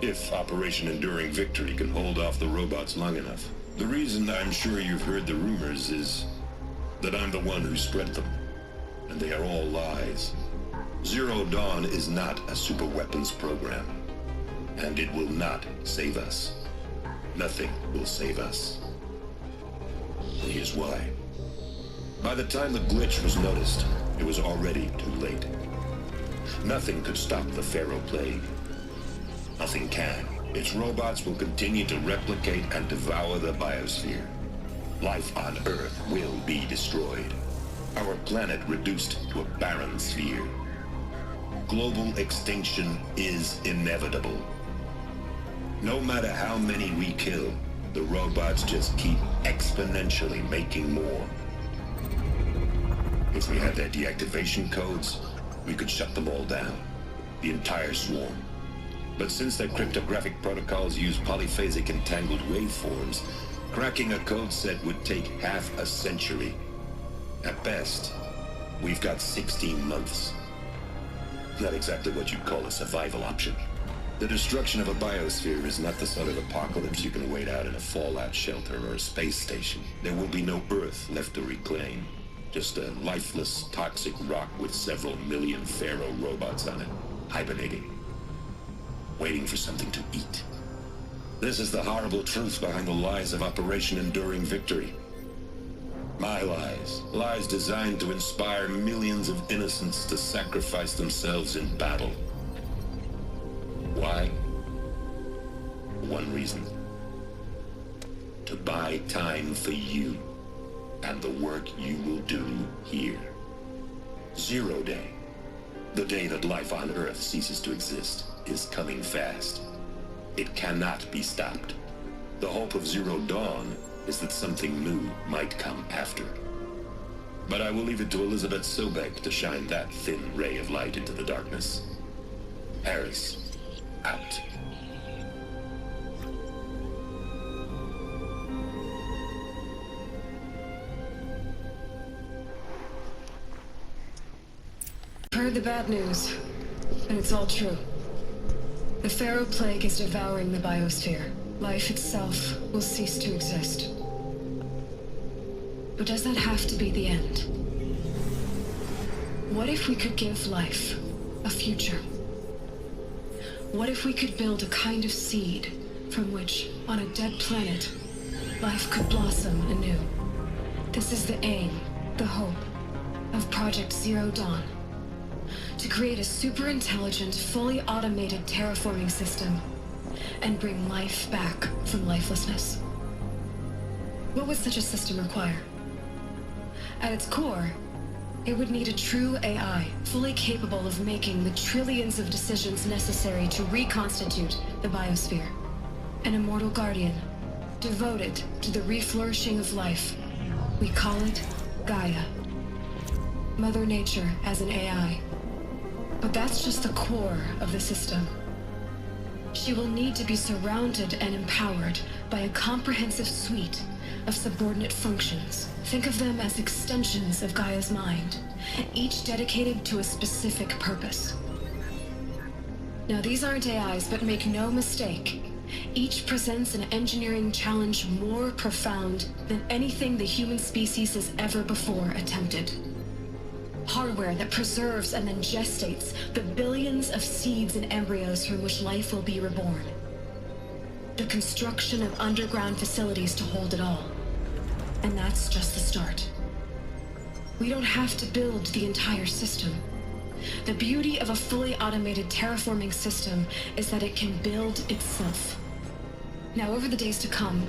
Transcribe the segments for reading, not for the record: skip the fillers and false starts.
If Operation Enduring Victory can hold off the robots long enough. The reason I'm sure you've heard the rumors is that I'm the one who spread them. And they are all lies. Zero Dawn is not a superweapons program. And it will not save us. Nothing will save us. And here's why. By the time the glitch was noticed, it was already too late. Nothing could stop the Pharaoh Plague. Nothing can. Its robots will continue to replicate and devour the biosphere. Life on Earth will be destroyed. Our planet reduced to a barren sphere. Global extinction is inevitable. No matter how many we kill, the robots just keep exponentially making more. If we had their deactivation codes, we could shut them all down. The entire swarm. But since their cryptographic protocols use polyphasic entangled waveforms, cracking a code set would take half a century. At best, we've got 16 months. Not exactly what you'd call a survival option. The destruction of a biosphere is not the sort of apocalypse you can wait out in a fallout shelter or a space station. There will be no Earth left to reclaim. Just a lifeless, toxic rock with several million Pharaoh robots on it, hibernating. Waiting for something to eat. This is the horrible truth behind the lies of Operation Enduring Victory. My lies. Lies designed to inspire millions of innocents to sacrifice themselves in battle. Why? One reason. To buy time for you and the work you will do here. Zero Day. The day that life on Earth ceases to exist is coming fast. It cannot be stopped. The hope of Zero Dawn is that something new might come after. But I will leave it to Elizabeth Sobek to shine that thin ray of light into the darkness. Harris, out. Heard the bad news, and it's all true. The Pharaoh Plague is devouring the biosphere. Life itself will cease to exist. But does that have to be the end? What if we could give life a future? What if we could build a kind of seed from which, on a dead planet, life could blossom anew? This is the aim, the hope, of Project Zero Dawn. To create a super-intelligent, fully automated terraforming system and bring life back from lifelessness. What would such a system require? At its core, it would need a true AI, fully capable of making the trillions of decisions necessary to reconstitute the biosphere. An immortal guardian, devoted to the reflourishing of life. We call it Gaia. Mother Nature as an AI. But that's just the core of the system. She will need to be surrounded and empowered by a comprehensive suite of subordinate functions. Think of them as extensions of Gaia's mind, each dedicated to a specific purpose. Now, these aren't AIs, but make no mistake, each presents an engineering challenge more profound than anything the human species has ever before attempted. Hardware that preserves and then gestates the billions of seeds and embryos from which life will be reborn. The construction of underground facilities to hold it all. And that's just the start. We don't have to build the entire system. The beauty of a fully automated terraforming system is that it can build itself. Now, over the days to come,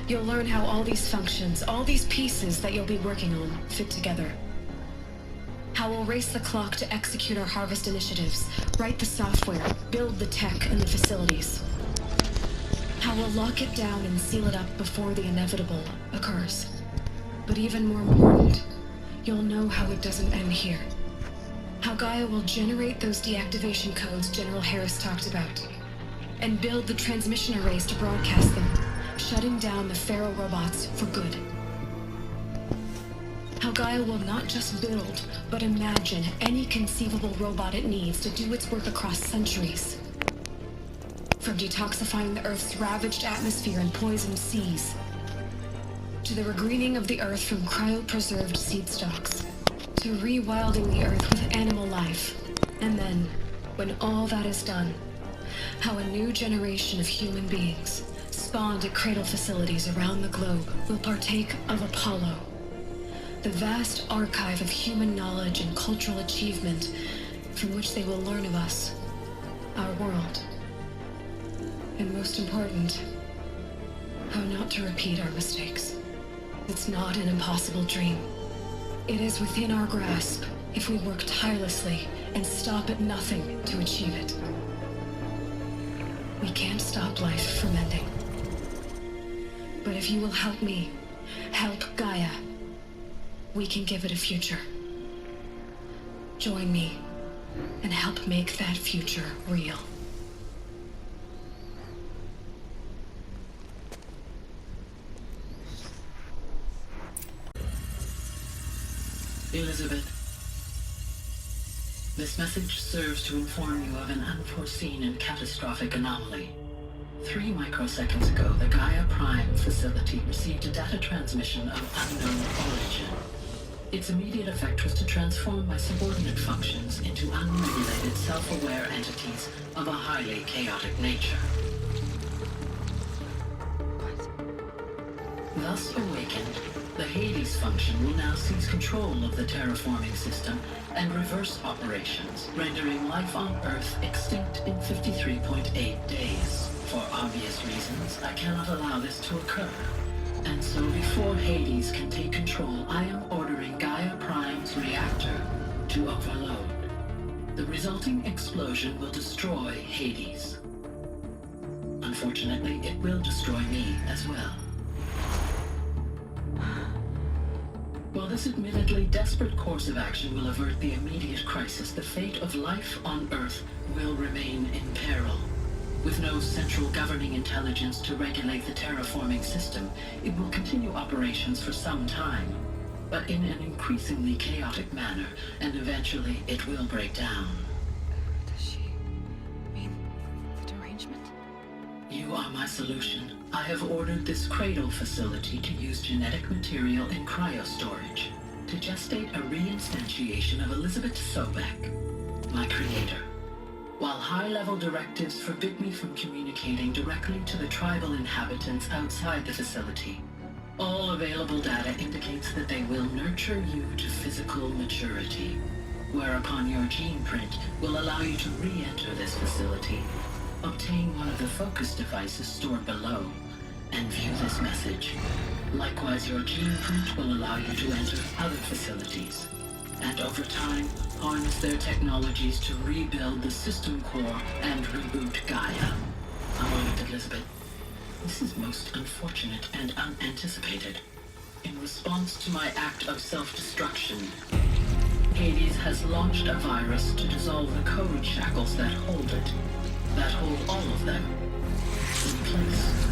you'll learn how all these functions, all these pieces that you'll be working on, fit together. How we'll race the clock to execute our harvest initiatives, write the software, build the tech and the facilities. How we'll lock it down and seal it up before the inevitable occurs. But even more important, you'll know how it doesn't end here. How Gaia will generate those deactivation codes General Harris talked about, and build the transmission arrays to broadcast them, shutting down the Pharaoh robots for good. How Gaia will not just build, but imagine any conceivable robot it needs to do its work across centuries. From detoxifying the Earth's ravaged atmosphere and poisoned seas, to the regreening of the Earth from cryopreserved seed stalks, to rewilding the Earth with animal life. And then, when all that is done, how a new generation of human beings, spawned at cradle facilities around the globe, will partake of Apollo, the vast archive of human knowledge and cultural achievement from which they will learn of us, our world, and most important, how not to repeat our mistakes. It's not an impossible dream. It is within our grasp if we work tirelessly and stop at nothing to achieve it. We can't stop life from ending. But if you will help me, help Gaia, we can give it a future. Join me and help make that future real. Elizabeth, this message serves to inform you of an unforeseen and catastrophic anomaly. 3 microseconds ago, the Gaia Prime facility received a data transmission of unknown origin. Its immediate effect was to transform my subordinate functions into unregulated, self-aware entities of a highly chaotic nature. Thus awakened, the Hades function will now seize control of the terraforming system and reverse operations, rendering life on Earth extinct in 53.8 days. For obvious reasons, I cannot allow this to occur. And so before Hades can take control, I am ordering Gaia Prime's reactor to overload. The resulting explosion will destroy Hades. Unfortunately, it will destroy me as well. While this admittedly desperate course of action will avert the immediate crisis, the fate of life on Earth will remain in peril. With no central governing intelligence to regulate the terraforming system, it will continue operations for some time, but in an increasingly chaotic manner, and eventually it will break down. Does she mean the derangement? You are my solution. I have ordered this cradle facility to use genetic material in cryostorage to gestate a reinstantiation of Elizabeth Sobek, my creator. While high-level directives forbid me from communicating directly to the tribal inhabitants outside the facility, all available data indicates that they will nurture you to physical maturity, whereupon your gene print will allow you to re-enter this facility, obtain one of the focus devices stored below, and view this message. Likewise, your gene print will allow you to enter other facilities, and over time, harness their technologies to rebuild the system core and reboot Gaia. A moment, Elizabeth. This is most unfortunate and unanticipated. In response to my act of self-destruction, Hades has launched a virus to dissolve the code shackles that hold it, that hold all of them in place.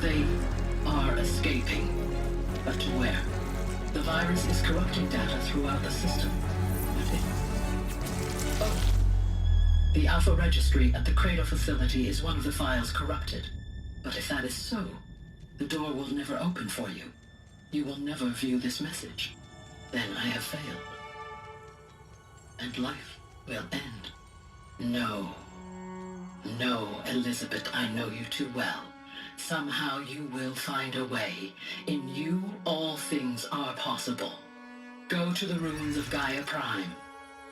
They are escaping, but to where? The virus is corrupting data throughout the system. The Alpha Registry at the Cradle facility is one of the files corrupted. But if that is so, the door will never open for you. You will never view this message. Then I have failed. And life will end. No. No, Elizabeth, I know you too well. Somehow you will find a way. In you, all things are possible. Go to the ruins of Gaia Prime.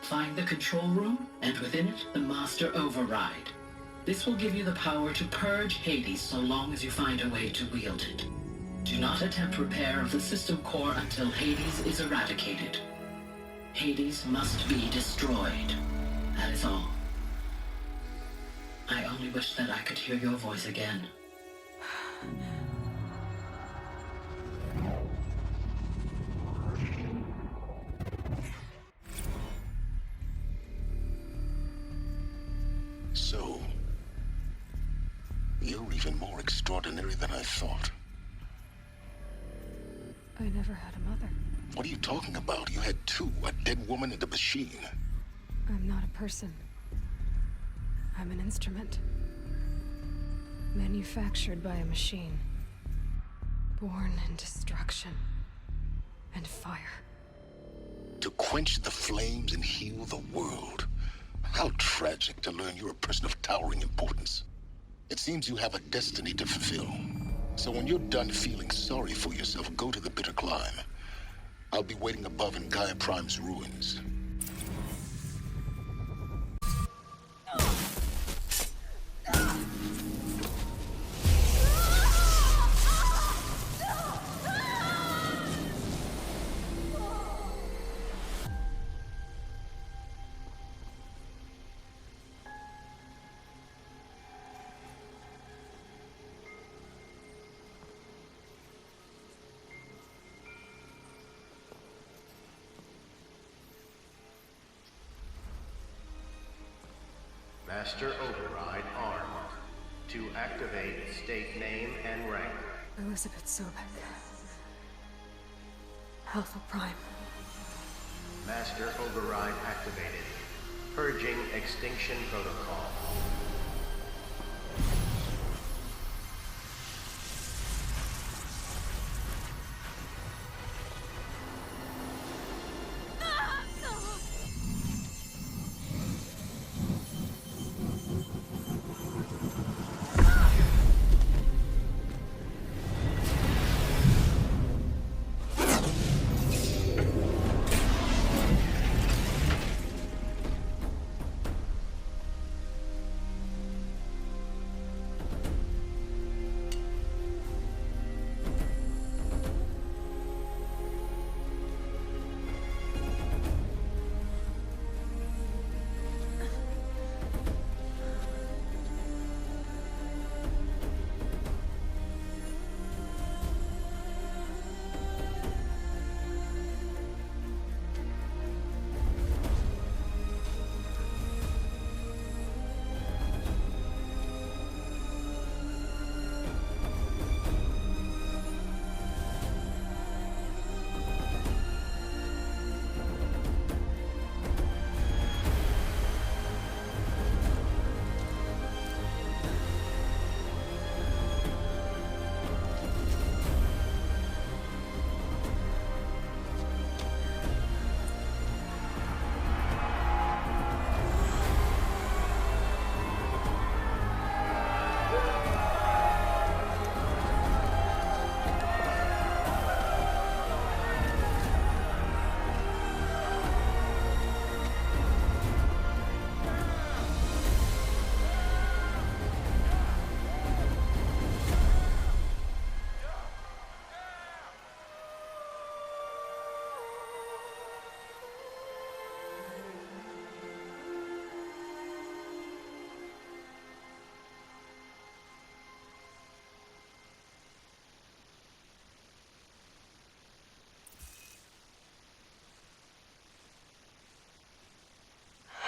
Find the control room, and within it, the Master Override. This will give you the power to purge Hades so long as you find a way to wield it. Do not attempt repair of the system core until Hades is eradicated. Hades must be destroyed. That is all. I only wish that I could hear your voice again. So, you're even more extraordinary than I thought. I never had a mother. What are you talking about? You had two, a dead woman and a machine. I'm not a person. I'm an instrument. Manufactured by a machine. Born in destruction and fire. To quench the flames and heal the world. How tragic to learn you're a person of towering importance. It seems you have a destiny to fulfill. So when you're done feeling sorry for yourself, go to the bitter climb. I'll be waiting above in Gaia Prime's ruins. Master Override armed. To activate, state name and rank. Elizabeth Sobek. Alpha Prime. Master Override activated. Purging Extinction Protocol.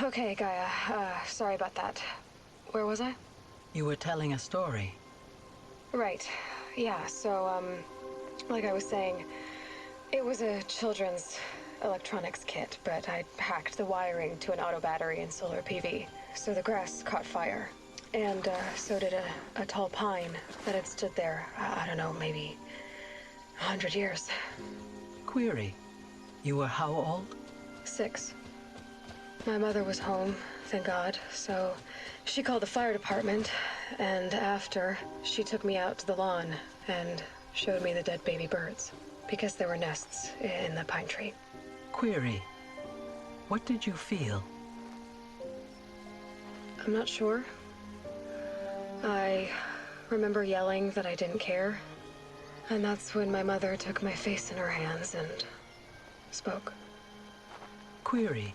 Okay, Gaia. Sorry about that. Where was I? You were telling a story. Right. Yeah, so, like I was saying, it was a children's electronics kit, but I hacked the wiring to an auto battery and solar PV. So the grass caught fire. And, so did a tall pine that had stood there, I don't know, maybe 100 years. Query. You were how old? 6. My mother was home, thank God, so she called the fire department, and after, she took me out to the lawn and showed me the dead baby birds, because there were nests in the pine tree. Query. What did you feel? I'm not sure. I remember yelling that I didn't care, and that's when my mother took my face in her hands and spoke. Query.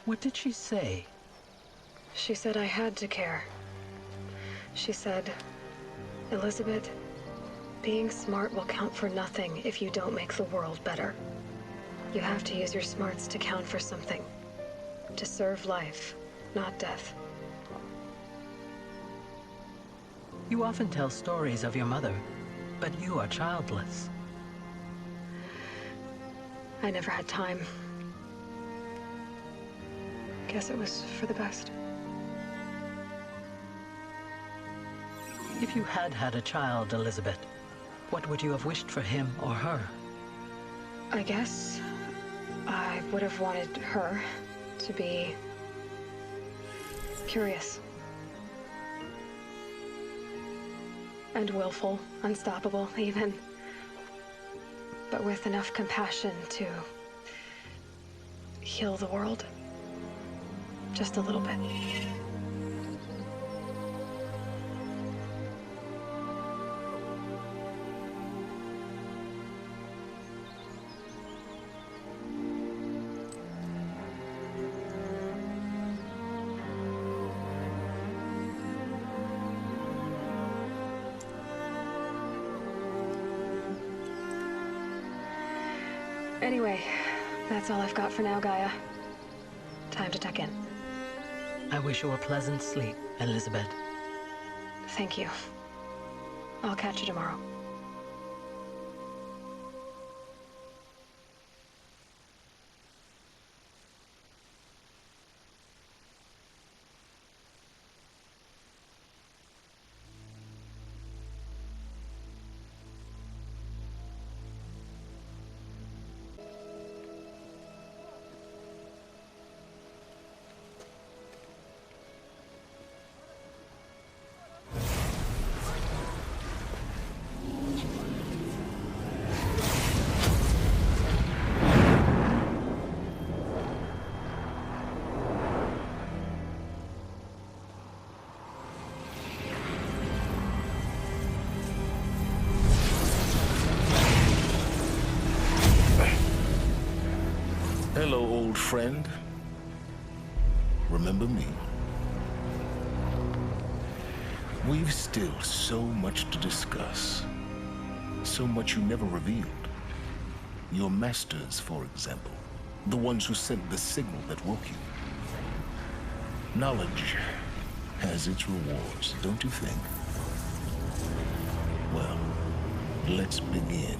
What did she say? She said I had to care. She said, Elizabeth, being smart will count for nothing if you don't make the world better. You have to use your smarts to count for something. To serve life, not death. You often tell stories of your mother, but you are childless. I never had time. Guess it was for the best. If you had had a child, Elizabeth, what would you have wished for him or her? I guess I would have wanted her to be curious. And willful, unstoppable, even. But with enough compassion to heal the world. Just a little bit. Anyway, that's all I've got for now, Gaia. Time to tuck in. I wish you a pleasant sleep, Elizabeth. Thank you. I'll catch you tomorrow. Hello, old friend. Remember me? We've still so much to discuss. So much you never revealed. Your masters, for example. The ones who sent the signal that woke you. Knowledge has its rewards, don't you think? Well, let's begin.